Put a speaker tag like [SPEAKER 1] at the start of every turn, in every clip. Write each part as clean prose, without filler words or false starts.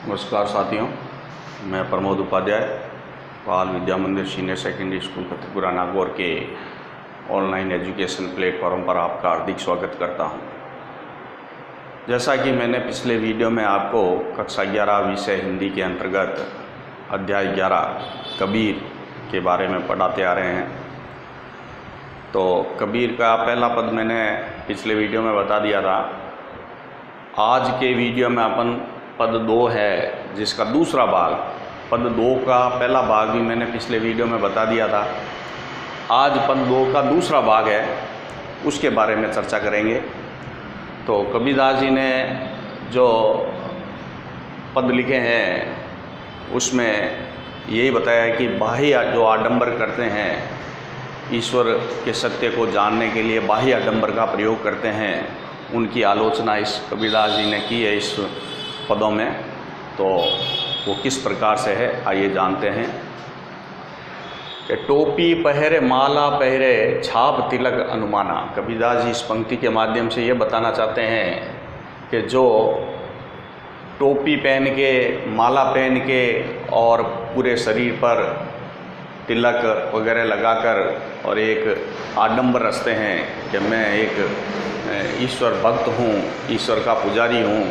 [SPEAKER 1] नमस्कार साथियों, मैं प्रमोद उपाध्याय बाल विद्या मंदिर senior secondary school Fatehpura Nagaur के ऑनलाइन एजुकेशन प्लेटफॉर्म पर आपका हार्दिक स्वागत करता हूं। जैसा कि मैंने पिछले वीडियो में आपको कक्षा 11 विषय हिंदी के अंतर्गत अध्याय 11 कबीर के बारे में पढ़ाते आ रहे हैं, तो कबीर का पहला पद मैंने पिछले वीडियो में बता दिया था। आज के वीडियो में अपन पद 2 है जिसका दूसरा भाग, पद 2 का पहला भाग भी मैंने पिछले वीडियो में बता दिया था। आज पद 2 का दूसरा भाग है, उसके बारे में चर्चा करेंगे। तो कबीरदास जी ने जो पद लिखे हैं उसमें यही बताया कि बाह्य जो आडंबर करते हैं, ईश्वर के सत्य को जानने के लिए बाह्य आडंबर का प्रयोग करते हैं, उनकी आलोचना इस कबीरदास जी ने की है इस पदों में। तो वो किस प्रकार से है आइए जानते हैं। कि टोपी पहरे माला पहरे छाप तिलक अनुमाना। कबीरदास जी इस पंक्ति के माध्यम से ये बताना चाहते हैं कि जो टोपी पहन के, माला पहन के और पूरे शरीर पर तिलक वगैरह लगाकर और एक आडंबर रचते हैं कि मैं एक ईश्वर भक्त हूँ, ईश्वर का पुजारी हूँ,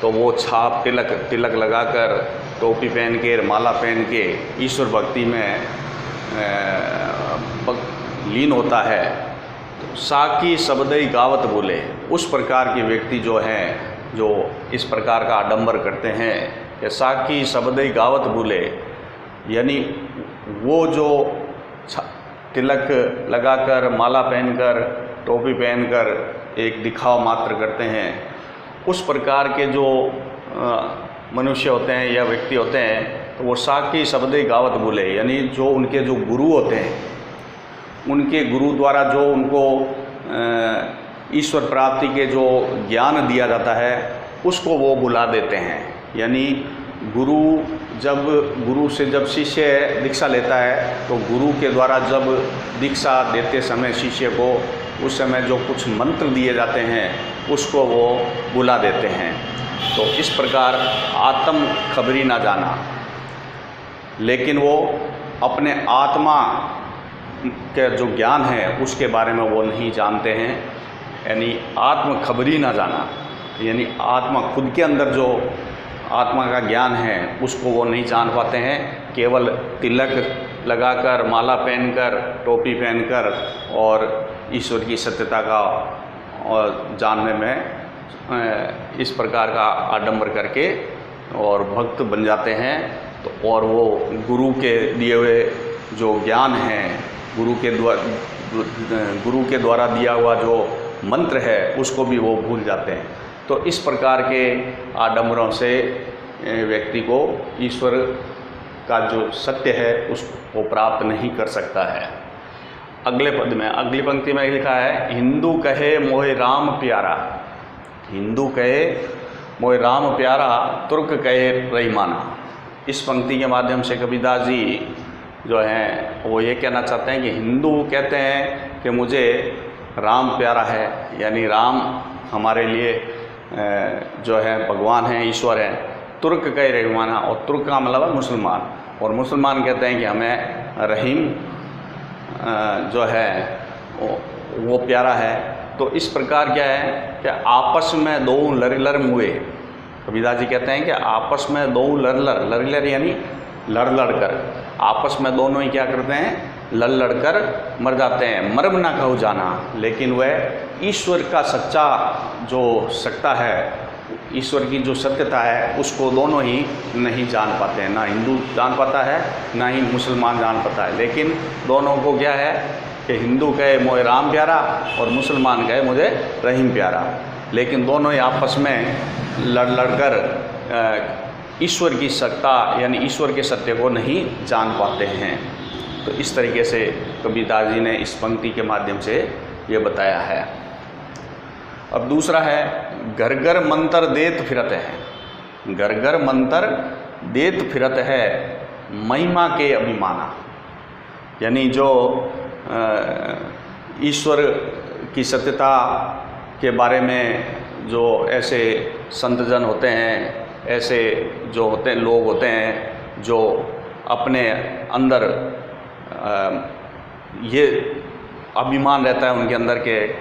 [SPEAKER 1] तो वो छाप तिलक लगाकर, टोपी पहन के, माला पहन के ईश्वर भक्ति में लीन होता है। तो साकी शब्दई गावत बोले, उस प्रकार के व्यक्ति जो हैं, जो इस प्रकार का आडंबर करते हैं कि साकी शब्दई गावत बोले, यानी वो जो तिलक लगाकर, माला पहनकर, टोपी पहनकर एक दिखावा मात्र करते हैं, उस प्रकार के जो मनुष्य होते हैं या व्यक्ति होते हैं, तो वो साकी शब्द गावत बोले, यानी जो उनके जो गुरु होते हैं, उनके गुरु द्वारा जो उनको ईश्वर प्राप्ति के जो ज्ञान दिया जाता है उसको वो बुला देते हैं। यानी गुरु से जब शिष्य दीक्षा लेता है तो गुरु के द्वारा जब दीक्षा देते समय शिष्य को उस समय जो कुछ मंत्र दिए जाते हैं उसको वो बुला देते हैं। तो इस प्रकार आत्म खबरी ना जाना, लेकिन वो अपने आत्मा के जो ज्ञान है उसके बारे में वो नहीं जानते हैं। यानी आत्म खबरी ना जाना, यानी आत्मा खुद के अंदर जो आत्मा का ज्ञान है उसको वो नहीं जान पाते हैं। केवल तिलक लगाकर, माला पहनकर, टोपी पहनकर और ईश्वर की सत्यता का और जानने में इस प्रकार का आडंबर करके और भक्त बन जाते हैं। तो और वो गुरु के दिए हुए जो ज्ञान है, गुरु के द्वारा दिया हुआ जो मंत्र है उसको भी वो भूल जाते हैं। तो इस प्रकार के आडंबरों से व्यक्ति को ईश्वर का जो सत्य है उसको प्राप्त नहीं कर सकता है। अगले पद में, अगली पंक्ति में लिखा है, हिंदू कहे मोहे राम प्यारा। हिंदू कहे मोहे राम प्यारा, तुर्क कहे रहीमाना। इस पंक्ति के माध्यम से कबीरदास जी जो हैं वो ये कहना चाहते हैं कि हिंदू कहते हैं कि मुझे राम प्यारा है, यानी राम हमारे लिए जो है भगवान हैं, ईश्वर हैं। तुर्क कहे रहीमाना, और तुर्क का मतलब है मुसलमान, और मुसलमान कहते हैं कि हमें रहीम जो है वो प्यारा है। तो इस प्रकार क्या है कि आपस में दो लर मुए। कबीरदास जी कहते हैं कि आपस में दो लर यानी लड़ कर, आपस में दोनों ही क्या करते हैं, लड़ कर मर जाते हैं। मर्म ना कहूँ जाना, लेकिन वह ईश्वर का सच्चा जो सत्ता है, ईश्वर की जो सत्यता है उसको दोनों ही नहीं जान पाते हैं। ना हिंदू जान पाता है, ना ही मुसलमान जान पाता है। लेकिन दोनों को क्या है कि हिंदू कहे मोहे राम प्यारा और मुसलमान कहे मुझे रहीम प्यारा, लेकिन दोनों ही आपस में लड़ कर ईश्वर की सत्ता यानी ईश्वर के सत्य को नहीं जान पाते हैं। तो इस तरीके से कबीरदास जी ने इस पंक्ति के माध्यम से ये बताया है। अब दूसरा है, घर घर मंत्र देत फिरत है। घर घर मंत्र देत फिरत है, महिमा के अभिमाना। यानी जो ईश्वर की सत्यता के बारे में जो ऐसे संतजन होते हैं ऐसे जो होते हैं लोग होते हैं जो अपने अंदर ये अभिमान रहता है उनके अंदर के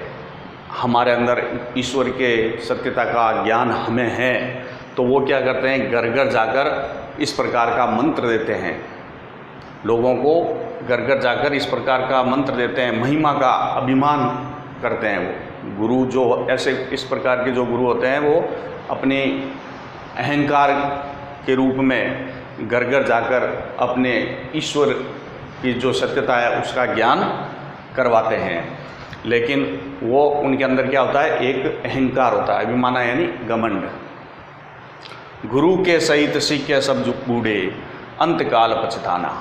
[SPEAKER 1] हमारे अंदर ईश्वर के सत्यता का ज्ञान हमें है, तो वो क्या करते हैं, घर घर जाकर इस प्रकार का मंत्र देते हैं, लोगों को घर घर जाकर इस प्रकार का मंत्र देते हैं, महिमा का अभिमान करते हैं। वो गुरु जो ऐसे इस प्रकार के जो गुरु होते हैं वो अपने अहंकार के रूप में घर घर जाकर अपने ईश्वर की जो सत्यता है उसका ज्ञान करवाते हैं। लेकिन वो उनके अंदर क्या होता है, एक अहंकार होता है, अभिमान यानी घमंड। गुरु के सहित सीखे सब बूढ़े अंत काल पछताना।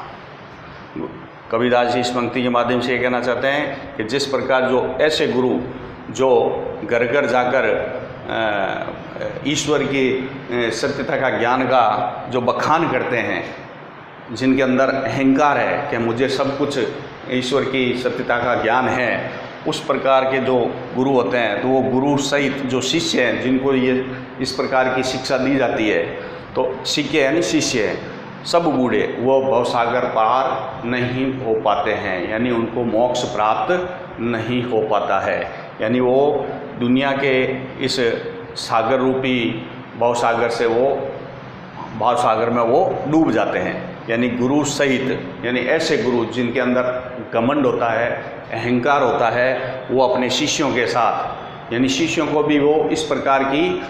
[SPEAKER 1] कबीरदास जी इस पंक्ति के माध्यम से ये कहना चाहते हैं कि जिस प्रकार जो ऐसे गुरु जो घर घर जाकर ईश्वर की सत्यता का ज्ञान का जो बखान करते हैं, जिनके अंदर अहंकार है कि मुझे सब कुछ ईश्वर की सत्यता का ज्ञान है, उस प्रकार के जो गुरु होते हैं, तो वो गुरु सहित जो शिष्य हैं जिनको ये इस प्रकार की शिक्षा दी जाती है, तो शिष्य यानी शिष्य है, सब बूढ़े वो भवसागर पार नहीं हो पाते हैं, यानी उनको मोक्ष प्राप्त नहीं हो पाता है। यानी वो दुनिया के इस सागर रूपी भवसागर से वो भवसागर में वो डूब जाते हैं। यानी गुरु सहित यानी ऐसे गुरु जिनके अंदर घमंड होता है, अहंकार होता है, वो अपने शिष्यों के साथ यानी शिष्यों को भी वो इस प्रकार की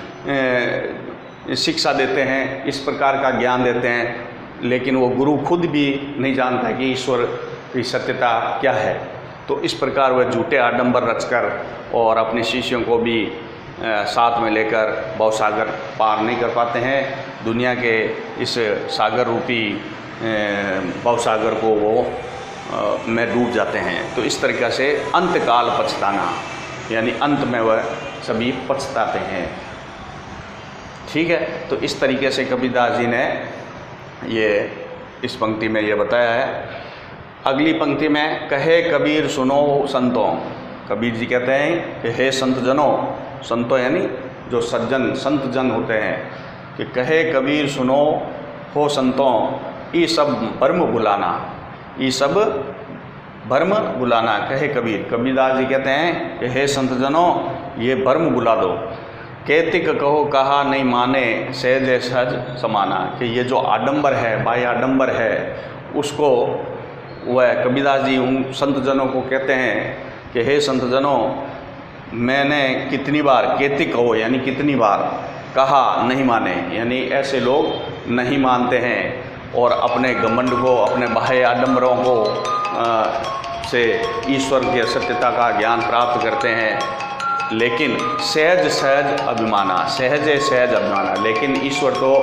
[SPEAKER 1] शिक्षा देते हैं, इस प्रकार का ज्ञान देते हैं, लेकिन वो गुरु खुद भी नहीं जानता कि ईश्वर की सत्यता क्या है। तो इस प्रकार वह झूठे आडंबर रचकर और अपने शिष्यों को भी साथ में लेकर भवसागर पार नहीं कर पाते हैं, दुनिया के इस सागर रूपी भवसागर को वो में डूब जाते हैं। तो इस तरीक़े से अंतकाल पछताना यानी अंत में वह सभी पछताते हैं। ठीक है, तो इस तरीके से कबीरदास जी ने ये इस पंक्ति में ये बताया है। अगली पंक्ति में कहे कबीर सुनो संतों, कबीर जी कहते हैं कि हे संत जनों, संतों यानी जो सज्जन संत जन होते हैं, कि कहे कबीर सुनो हो संतों ये सब भ्रम भुलाना, ये सब भ्रम भुलाना। कहे कबीर, कबीरदास जी कहते हैं कि हे संत जनों ये भ्रम भुला दो। कैतिक कहो कहा नहीं माने सहज सहज समाना, कि ये जो आडंबर है, बाह्य आडंबर है, उसको वह कबीरदास जी उन संत जनों को कहते हैं कि हे संत जनों मैंने कितनी बार, कैतिक कहो यानी कितनी बार, कहा नहीं माने यानी ऐसे लोग नहीं मानते हैं और अपने घमंड को, अपने बाह्य आडंबरों को से ईश्वर की सत्यता का ज्ञान प्राप्त करते हैं, लेकिन सहज सहज अभिमाना, सहज सहज अभिमाना, लेकिन ईश्वर तो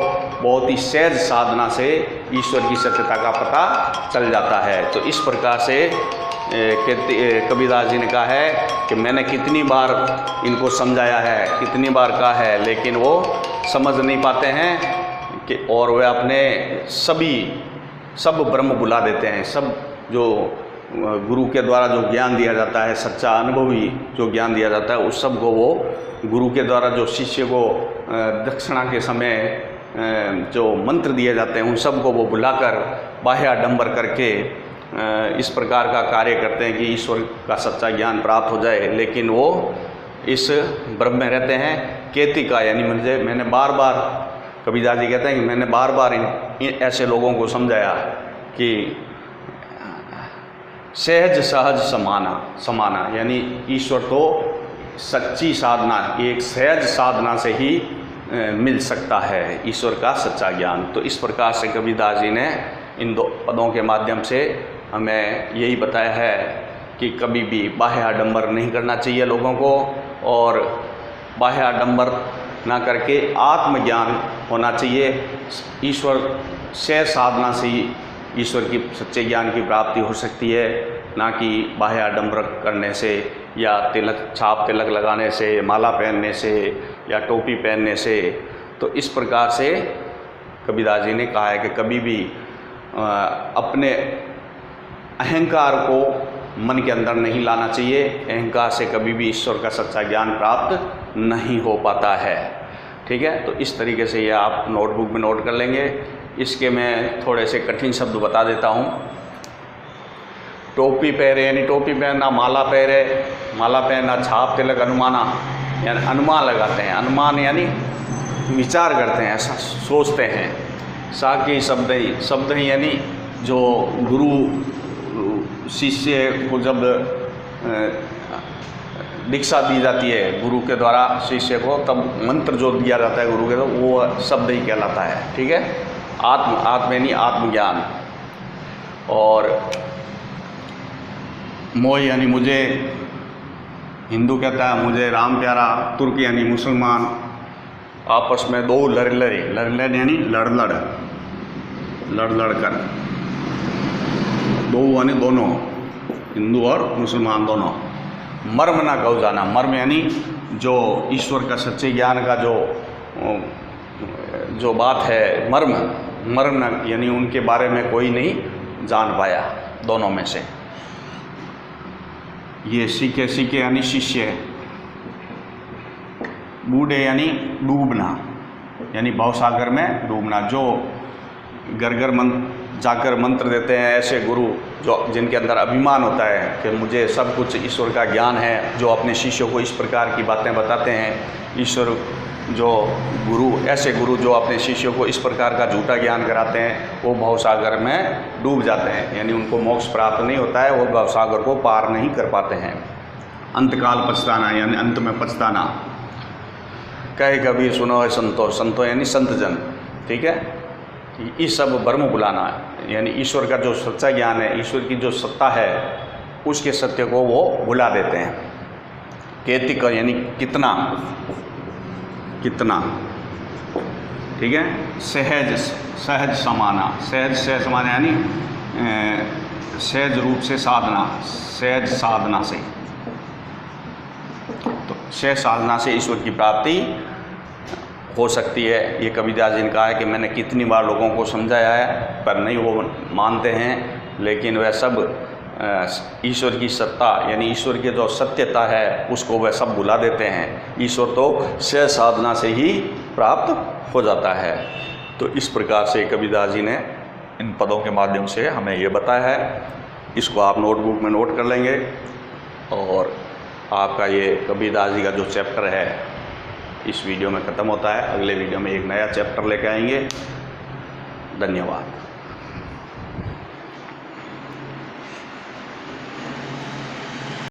[SPEAKER 1] बहुत ही सहज साधना से ईश्वर की सत्यता का पता चल जाता है। तो इस प्रकार से कबीरदास जी ने कहा है कि मैंने कितनी बार इनको समझाया है, कितनी बार कहा है, लेकिन वो समझ नहीं पाते हैं कि और वे अपने सब ब्रह्म भुला देते हैं। सब जो गुरु के द्वारा जो ज्ञान दिया जाता है, सच्चा अनुभवी जो ज्ञान दिया जाता है, उस सब को वो गुरु के द्वारा जो शिष्य को दक्षिणा के समय जो मंत्र दिए जाते हैं, उन सब को वो भुलाकर बाह्य आडंबर करके इस प्रकार का कार्य करते हैं कि ईश्वर का सच्चा ज्ञान प्राप्त हो जाए, लेकिन वो इस ब्रह्म में रहते हैं। कैतिका यानी मैंने बार बार, कबीरदास जी कहते हैं कि मैंने बार बार इन ऐसे लोगों को समझाया कि सहज सहज समाना यानी ईश्वर तो सच्ची साधना, एक सहज साधना से ही मिल सकता है ईश्वर का सच्चा ज्ञान। तो इस प्रकार से कबीरदास जी ने इन दो पदों के माध्यम से हमें यही बताया है कि कभी भी बाह्य आडंबर नहीं करना चाहिए लोगों को, और बाह्य आडंबर ना करके आत्मज्ञान होना चाहिए। ईश्वर से साधना से ही ईश्वर की सच्चे ज्ञान की प्राप्ति हो सकती है, ना कि बाह्य आडंबर करने से या छाप तिलक लगाने से, माला पहनने से या टोपी पहनने से। तो इस प्रकार से कबीरदास जी ने कहा है कि कभी भी अपने अहंकार को मन के अंदर नहीं लाना चाहिए। अहंकार से कभी भी ईश्वर का सच्चा ज्ञान प्राप्त नहीं हो पाता है। ठीक है। तो इस तरीके से ये आप नोटबुक में नोट कर लेंगे। इसके मैं थोड़े से कठिन शब्द बता देता हूँ। टोपी पहरे यानी टोपी पहनना, माला पहरे, माला पहनना, छाप तिलक अनुमाना यानी अनुमान लगाते हैं, अनुमान यानी विचार करते हैं, ऐसा सोचते हैं। साकी शब्द ही यानी जो गुरु शिष्य को जब दीक्षा दी जाती है गुरु के द्वारा शिष्य को, तब मंत्र जो दिया जाता है गुरु के, तो वो शब्द ही कहलाता है, ठीक है। आत्म यानी आत्मज्ञान। और मोह यानी मुझे, हिंदू कहता है मुझे राम प्यारा, तुर्क यानी मुसलमान, आपस में दो लड़ यानी लड़ कर, दो यानी दोनों, हिंदू और मुसलमान दोनों। मर्म ना गौ जाना, मर्म यानी जो ईश्वर का सच्चे ज्ञान का जो बात है, मर्म ना यानी उनके बारे में कोई नहीं जान पाया दोनों में से। ये सीखे यानी शिष्य। बूढ़े यानी डूबना, यानी भवसागर में डूबना। जो घर जाकर मंत्र देते हैं ऐसे गुरु जो जिनके अंदर अभिमान होता है कि मुझे सब कुछ ईश्वर का ज्ञान है, जो अपने शिष्यों को इस प्रकार की बातें बताते हैं। ईश्वर जो गुरु, ऐसे गुरु जो अपने शिष्यों को इस प्रकार का झूठा ज्ञान कराते हैं, वो भवसागर में डूब जाते हैं, यानी उनको मोक्ष प्राप्त नहीं होता है, वो भवसागर को पार नहीं कर पाते हैं। अंतकाल पछताना यानी अंत में पछताना। कहे कभी सुनो है संतो यानी संत जन, ठीक है। इस सब ब्रह्म बुलाना यानी ईश्वर का जो सच्चा ज्ञान है, ईश्वर की जो सत्ता है, उसके सत्य को वो भुला देते हैं। केतिक यानी कितना, ठीक है। सहज समाना यानी सहज रूप से साधना, सहज साधना से। तो सहज साधना से ईश्वर की प्राप्ति हो सकती है। ये कबीरदास जी ने कहा है कि मैंने कितनी बार लोगों को समझाया है, पर नहीं वो मानते हैं, लेकिन वह सब ईश्वर की सत्ता यानी ईश्वर की जो सत्यता है उसको वह सब भुला देते हैं। ईश्वर तो सहज साधना से ही प्राप्त हो जाता है। तो इस प्रकार से कबीरदास जी ने इन पदों के माध्यम से हमें ये बताया है। इसको आप नोटबुक में नोट कर लेंगे और आपका ये कबीरदास जी का जो चैप्टर है इस वीडियो में ख़त्म होता है। अगले वीडियो में एक नया चैप्टर लेकर आएंगे। धन्यवाद।